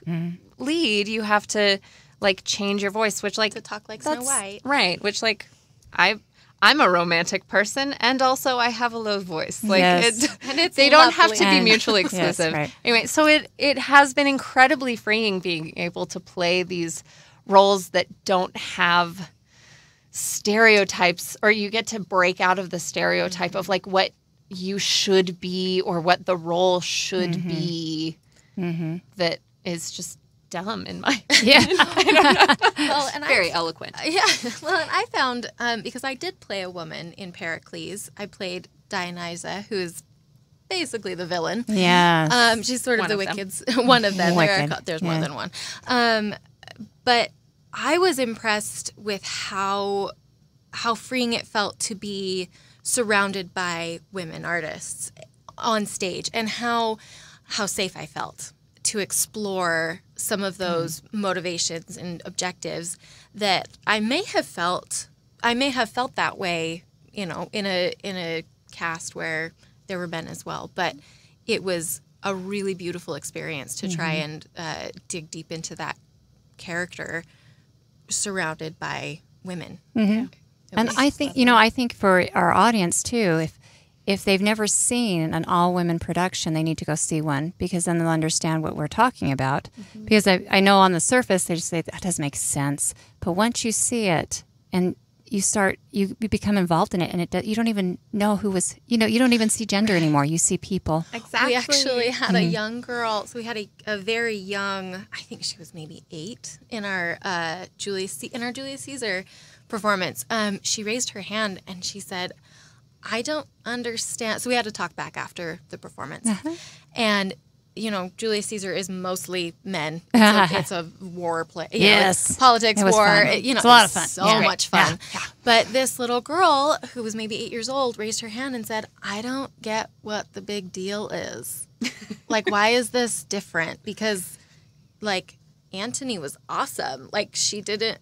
lead, you have to change your voice, which to talk like Snow White, right? Which I'm a romantic person, and also I have a low voice. They don't have to be mutually exclusive. Yes, right. Anyway, so it has been incredibly freeing being able to play these roles that don't have stereotypes, or you get to break out of the stereotype of what you should be or what the role should be. That is just dumb in my opinion. I don't know. Well, and very eloquent. Yeah. Well, and I found because I did play a woman in Pericles. I played Dionysa, who is basically the villain. Yeah. She's sort of the Wicked's one of them. There's more than one. But I was impressed with how freeing it felt to be surrounded by women artists on stage, and how how safe I felt to explore some of those motivations and objectives that I may have felt that way, you know, in a cast where there were men as well. But it was a really beautiful experience to try and dig deep into that character surrounded by women. And I think, you know, I think for our audience too, if they've never seen an all-women production, they need to go see one, because then they'll understand what we're talking about. Because I know on the surface they just say, that doesn't make sense. But once you see it and you become involved in it, and you don't even know who was, you know, you don't even see gender anymore. You see people. Exactly. We actually had a young girl. So we had a very young, I think she was maybe 8 in our Julius Caesar performance. She raised her hand and she said, I don't understand. So we had to talk back after the performance. And, you know, Julius Caesar is mostly men. It's a war play. You know, it's politics, war. Fun. You know, it's a lot of fun. So much fun. But this little girl, who was maybe 8 years old, raised her hand and said, I don't get what the big deal is. Like, why is this different? Because, like, Antony was awesome. Like, she didn't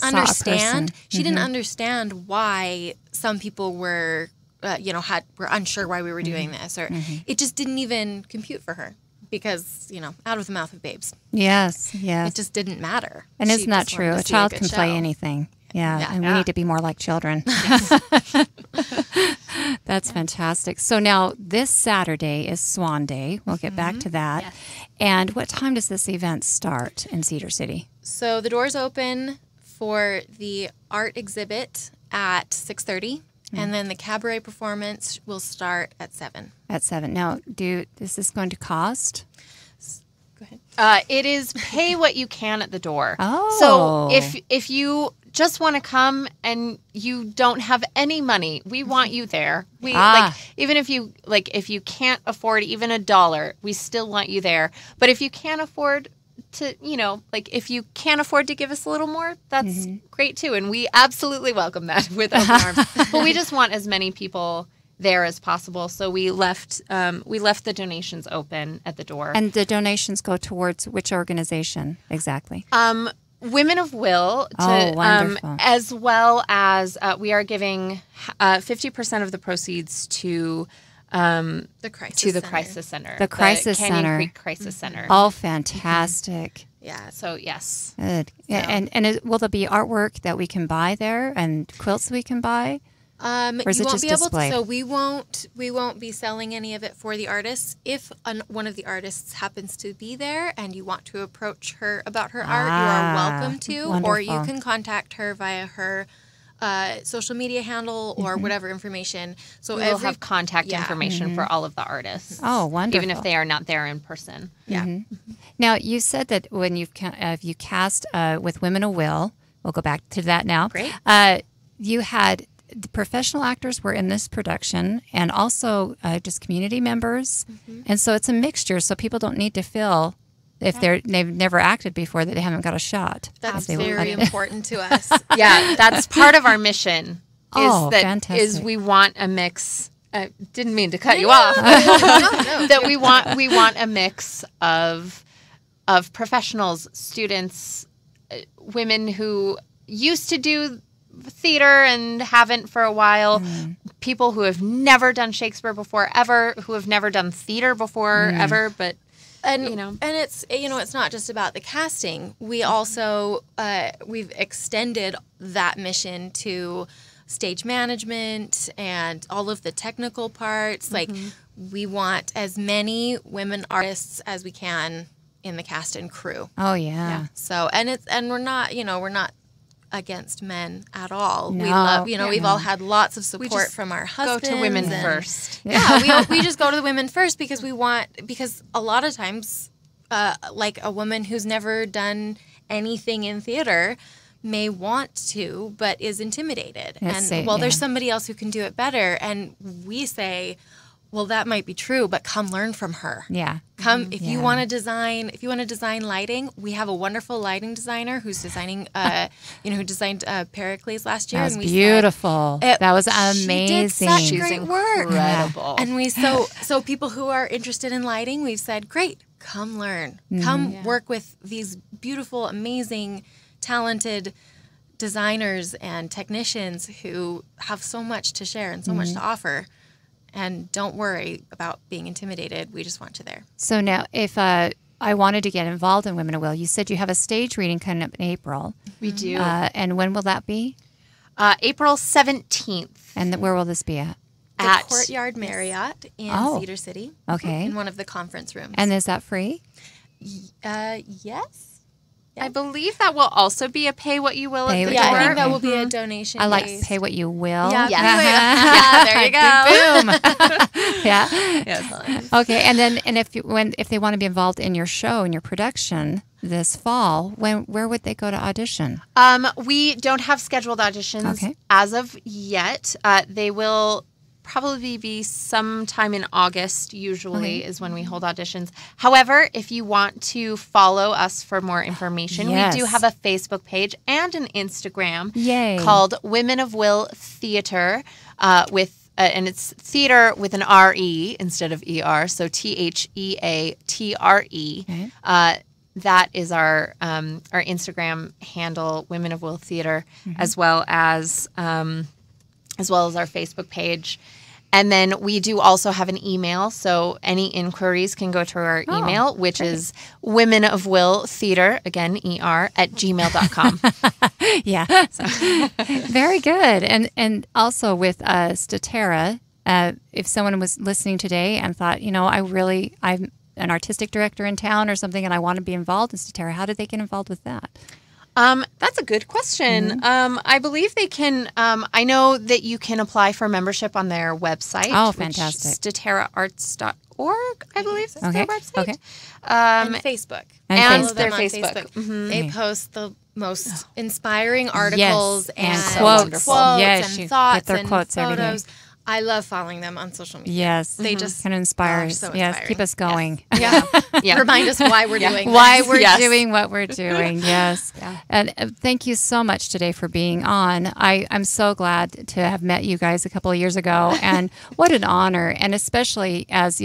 understand. She didn't understand why some people were, were unsure why we were doing this, or it just didn't even compute for her, because, you know, out of the mouth of babes. Yes. It just didn't matter. And isn't that true? A child can play anything. And we need to be more like children. That's fantastic. So now this Saturday is SWAN Day. We'll get back to that. Yes. And what time does this event start in Cedar City? So the doors open for the art exhibit at 6:30, and then the cabaret performance will start at 7. At 7. Now, is this going to cost? Go ahead. It is pay what you can at the door. Oh. So if you just want to come and you don't have any money, we want you there. Even if you can't afford even $1, we still want you there. But if you can't afford to, you know, like, if you can't afford to give us a little more, that's great too, and we absolutely welcome that with open arms. But we just want as many people there as possible, so we left the donations open at the door. And the donations go towards which organization exactly? Women of Will, as well as we are giving 50% of the proceeds to the Crisis Center. The Crisis Center. Canyon Creek Crisis Center. Oh, fantastic. Yeah. So, yes. Good. So. And will there be artwork that we can buy there, and quilts we can buy? Or is it just displayed? So we won't be selling any of it for the artists. If one of the artists happens to be there and you want to approach her about her art, you are welcome to. Wonderful. Or you can contact her via her social media handle or whatever information. So we'll have contact information for all of the artists. Oh, wonderful! Even if they are not there in person. Yeah. Now, you said that when you cast with Women of Will, we'll go back to that now. Great. You had the professional actors were in this production, and also just community members, and so it's a mixture. So people don't need to feel if they've never acted before that they haven't got a shot. That's very important to us. Yeah, that's part of our mission. Fantastic. Is we want a mix. Didn't mean to cut you off. That we want a mix of professionals, students, women who used to do theater and haven't for a while, people who have never done Shakespeare before ever, who have never done theater before ever, but it's not just about the casting. We also we've extended that mission to stage management and all of the technical parts. Like, we want as many women artists as we can in the cast and crew. Oh yeah. So we're not against men at all. No. We love, we've all had lots of support from our husbands. Go to women first. Yeah, we just go to the women first because because a lot of times, like, a woman who's never done anything in theater may want to, but is intimidated. There's somebody else who can do it better. And we say, well, that might be true, but come learn from her. Yeah. Come if you want to design. If you want to design lighting, we have a wonderful lighting designer who's designing. Who designed Pericles last year. That was and we beautiful. That was amazing. She did such great work. Incredible. And we so people who are interested in lighting, we've said, great, come learn, come work with these beautiful, amazing, talented designers and technicians who have so much to share and so much to offer. And don't worry about being intimidated. We just want you there. So now, if I wanted to get involved in Women of Will, you said you have a stage reading coming up in April. We do. And when will that be? April 17th. And where will this be at? The Courtyard Marriott in Cedar City. Okay. In one of the conference rooms. And is that free? Yes. I believe that will also be a pay what you will at the door. I think that will be a donation. I like pay what you will. Yeah, yeah, there you go. Boom. Yeah. Okay, and then if they want to be involved in your show and your production this fall, where would they go to audition? We don't have scheduled auditions as of yet. They will probably be sometime in August, usually, is when we hold auditions. However, if you want to follow us for more information, we do have a Facebook page and an Instagram called Women of Will Theater and it's theater with an R-E instead of E-R, so THEATRE. That is our Instagram handle, Women of Will Theater, as well as our Facebook page. And then we do also have an email, so any inquiries can go to our email, which is womenofwilltheater, again, ER, @gmail.com. Yeah. Very good. And also with Statera, if someone was listening today and thought, I'm an artistic director in town or something and I want to be involved in Statera, how did they get involved with that? That's a good question. I believe they can. I know that you can apply for membership on their website. Oh, fantastic! StateraArts.org, I believe is their website. Okay. And Facebook. And their Facebook. Mm-hmm. They post the most inspiring articles and quotes and thoughts their and quotes photos. I love following them on social media. Yes. They just kind of inspire us. So yes, keep us going. Yes. Yeah. Remind us why we're doing this. Why we're doing what we're doing. Yes. And thank you so much today for being on. I'm so glad to have met you guys a couple of years ago. And what an honor. And especially as,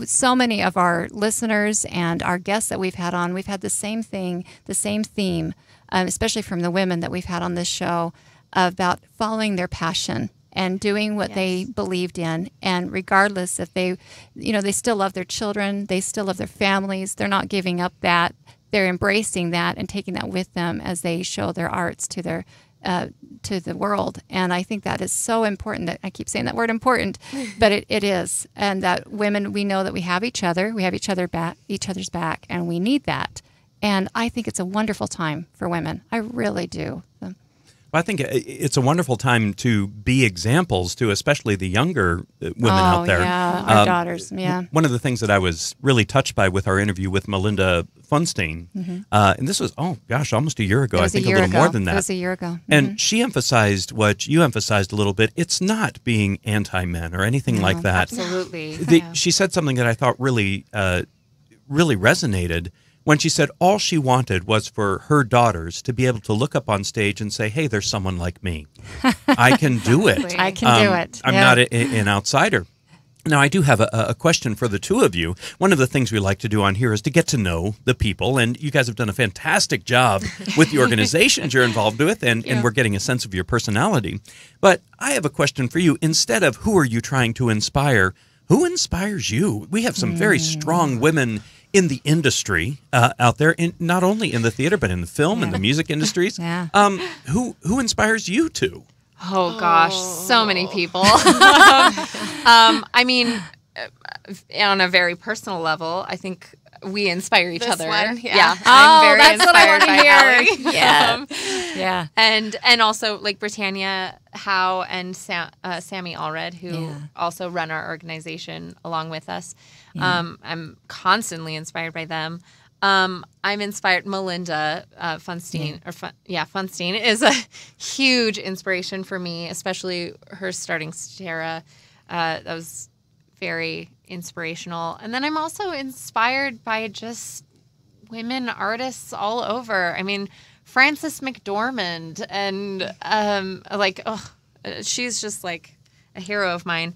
so many of our listeners and our guests that we've had on, we've had the same thing, the same theme, especially from the women that we've had on this show, about following their passion and doing what they believed in. And regardless if they still love their children, they still love their families, they're not giving up that. They're embracing that and taking that with them as they show their arts to their to the world. And I think that is so important. That I keep saying that word important, but it is. And that women, we know that we have each other, we have each other's back, and we need that. And I think it's a wonderful time for women. I really do. I think it's a wonderful time to be examples to especially the younger women out there. Yeah, our daughters, One of the things that I was really touched by with our interview with Melinda Funstein, and this was, almost a year ago. I think a little more than that. It was a year ago. And she emphasized what you emphasized a little bit. It's not being anti-men or anything like that. Absolutely. She said something that I thought really resonated. When she said all she wanted was for her daughters to be able to look up on stage and say, hey, there's someone like me. I can do it. I can do it. I'm not an outsider. Now, I do have a question for the two of you. One of the things we like to do on here is to get to know the people, and you guys have done a fantastic job with the organizations you're involved with, and we're getting a sense of your personality. But I have a question for you. Instead of who are you trying to inspire, who inspires you? We have some very strong women in the industry out there, not only in the theater, but in the film and the music industries. Who inspires you too? Oh, gosh, so many people. I mean, on a very personal level, I think we inspire each other. SWAN, I'm very that's inspired what I want by to hear. Allie. And also like Britannia Howe and Sammy Allred, who also run our organization along with us. I'm constantly inspired by them. I'm inspired. Melinda Funstein, Funstein is a huge inspiration for me, especially her starting Statera. That was very inspirational. And then I'm also inspired by just women artists all over. I mean, Frances McDormand, and she's just like a hero of mine.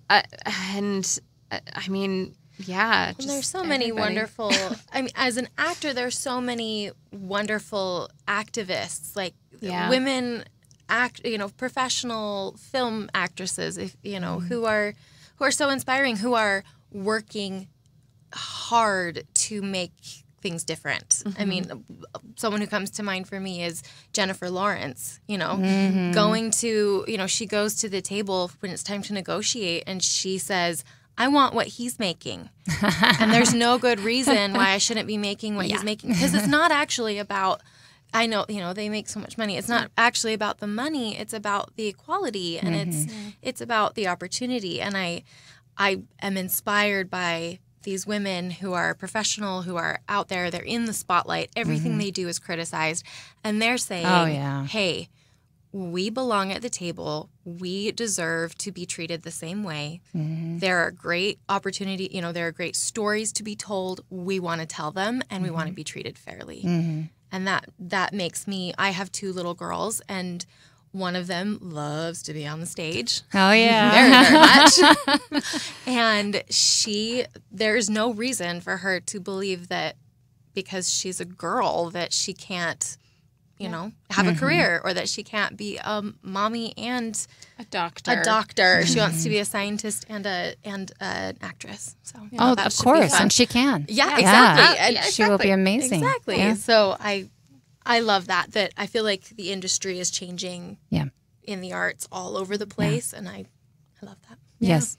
And I mean, yeah. And there's so many wonderful, I mean, as an actor, there's so many wonderful activists, like women professional film actresses, who are so inspiring, who are working hard to make things different. I mean, someone who comes to mind for me is Jennifer Lawrence, going to, she goes to the table when it's time to negotiate and she says, I want what he's making. And there's no good reason why I shouldn't be making what he's making. Because it's not actually about, I know, they make so much money. It's not actually about the money. It's about the equality, and it's about the opportunity. And I am inspired by these women who are professional, who are out there. They're in the spotlight. Everything they do is criticized. And they're saying, hey, we belong at the table. We deserve to be treated the same way. There are great opportunity, there are great stories to be told. We want to tell them, and we want to be treated fairly. And that makes me, I have 2 little girls, and one of them loves to be on the stage. Oh, yeah. Very, very much. And there's no reason for her to believe that because she's a girl that she can't, have a career, or that she can't be a mommy and a doctor. She wants to be a scientist and an actress. So of course, and she can. Yeah, exactly. And she will be amazing. Exactly. Yeah. So I love that I feel like the industry is changing. In the arts all over the place, and I love that. Yes.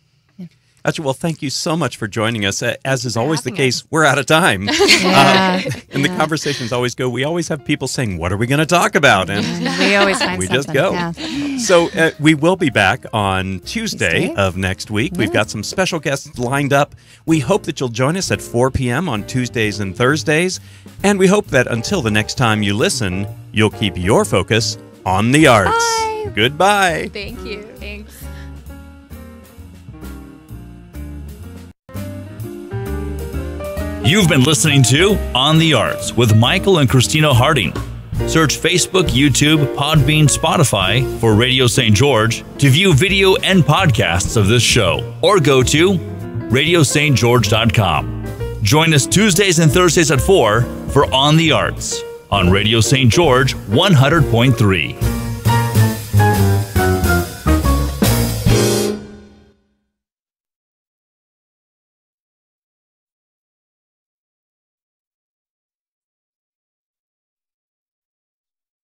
Well, thank you so much for joining us. As is always the case, we're out of time. And the conversations always go, we always have people saying, what are we going to talk about? And we always find we something. just go. Yeah. So we will be back on Tuesday of next week. We've got some special guests lined up. We hope that you'll join us at 4 p.m. on Tuesdays and Thursdays. And we hope that until the next time you listen, you'll keep your focus on the arts. Bye. Goodbye. Thank you. Thanks. You've been listening to On the Arts with Michael and Christina Harding. Search Facebook, YouTube, Podbean, Spotify for Radio St. George to view video and podcasts of this show, or go to radiostgeorge.com. Join us Tuesdays and Thursdays at 4 for On the Arts on Radio St. George 100.3.